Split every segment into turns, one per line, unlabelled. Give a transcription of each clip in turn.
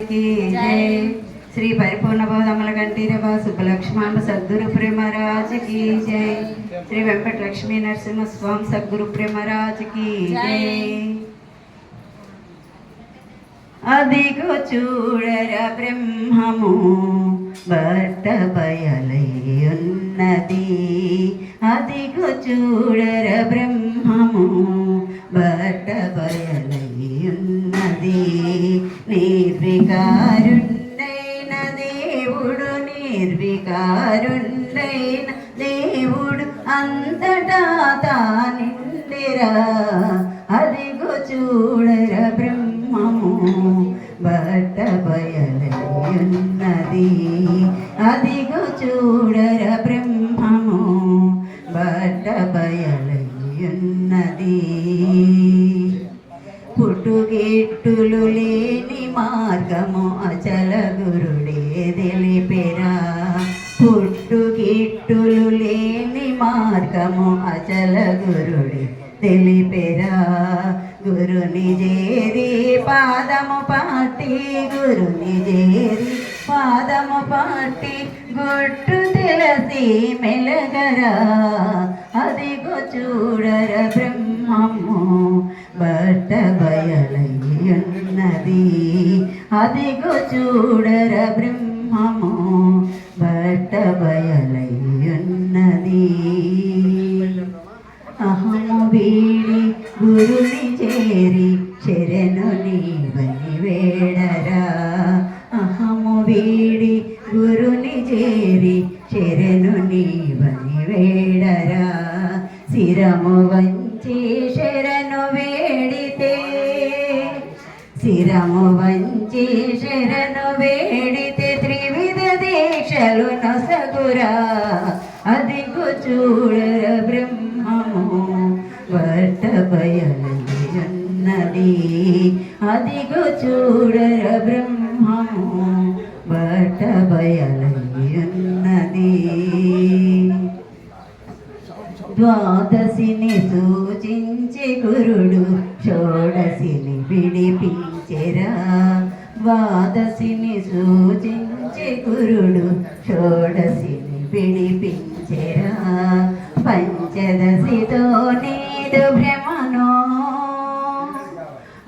की जय। श्री परिपूर्ण बोधमल कंठीरव सुब्बलक्ष्मांब सद्गुरु प्रेमराज की जय। श्री वेंकट लक्ष्मी नरसिंह स्वामी सद्गुरु प्रेमराज की जय। అదిగో చూడర బ్రహ్మము బట్ట బయలయ్యున్నది. అదిగో చూడర బ్రహ్మము బట్ట బయలయ్యున్నది. నిర్వికారుండైన దేవుడు నిర్వికారుండైన దేవుడు అంతటా తానిండిరా. అదిగో చూడర బ్రహ్మము బట్ట బయలయ్యున్నది. అదిగో చూడర బ్రహ్మము బట్ట బయలయ్యున్నది. పుట్టుగిట్టులు లేని మార్గము అచల గురుడే తెలిపెరా. పుట్టుగిట్టులు లేని మార్గము అచల గురుడే తెలిపెరా. గురుని చేరి పాదము పాటి గురుని చేరి పాదము పాటి గుట్టు తెలసి మెలగరా. అదిగో చూడర బ్రహ్మము బట్ట బయలయ్యున్నది. అదిగో చూడర బ్రహ్మము బట్ట బయలయ్యున్నది. అహము వీడి గురుని చేరి శరణు నీవని వేడరా. అహము వీడి గురుని చేరి శరణు నీవని వేడరా. శిరము వంచి శరణు వేడితే శిరము వంచి శరణు వేడితే త్రివిధ దీక్షలు నొసగురా. అదిగో చూడర బ్రహ్మము బట్ట బయలయ్యున్నది. అదిగో చూడర బ్రహ్మము బట్ట బయలయ్యున్నది. ద్వాదశిని సూచించి గురుడు షోడశిని విడిపించెరా. ద్వాదశిని సూచించి గురుడు షోడశిని విడిపించెరా. పంచదశితో నీదు భ్రమను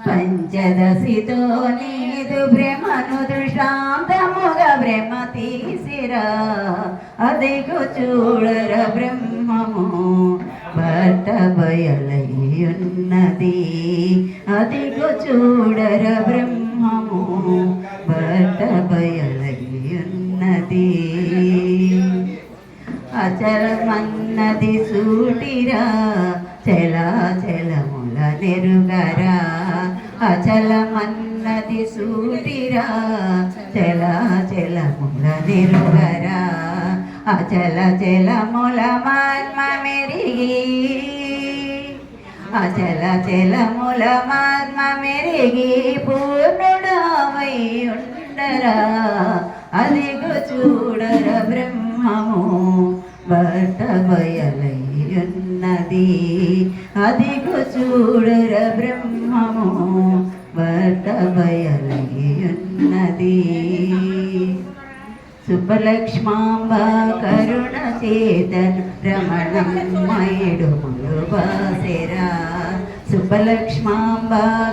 పంచదశితో నీదు భ్రమను దృష్టాంతముగా భ్రమ తీసిరా. అదిగో చూడర బ్రహ్మము బట్ట బయలయ్యున్నది. అదిగో చూడర బ్రహ్మము బట్ట బయలయ్యున్నది. అచలమన్నది సూటిరా చలాచలముల నెరుగరా. అచలమన్నది సూటిరా చలాచలముల నెరుగరా. అచల చలముల మర్మ మెరిగి అచల చలముల మర్మ మెరిగి పూర్ణుడవై ఉండరా. అదిగో చూడర బ్రహ్మము బట్ట బయలయ్యున్నది. అదిగో చూడర బ్రహ్మము బట్ట బయలయ్యున్నది. సుబ్బలక్ష్మాంబ కరుణ చేతను రమణమయుడు ములుబాసెరా. సుబ్బలక్ష్మాంబ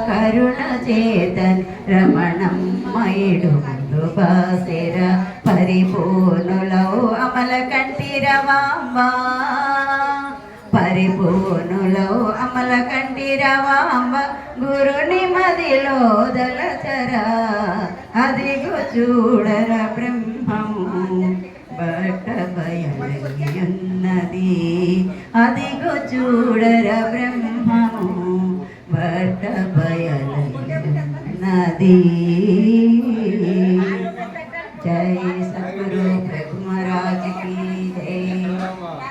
కరుణ చేతను రమణమయుడు ములుబాసెరా. పరిపూర్ణులౌ అమల కంఠీరవాంబ పరిపూర్ణులౌ అమల కంఠీరవాంబ గురుని మదిలో దలచరా. అదిగో చూడర బ్రహ్మము బట్ట బయలయ్యున్నది. అదిగో చూడర బ్రహ్మము బట్ట బయలయ్యున్నది.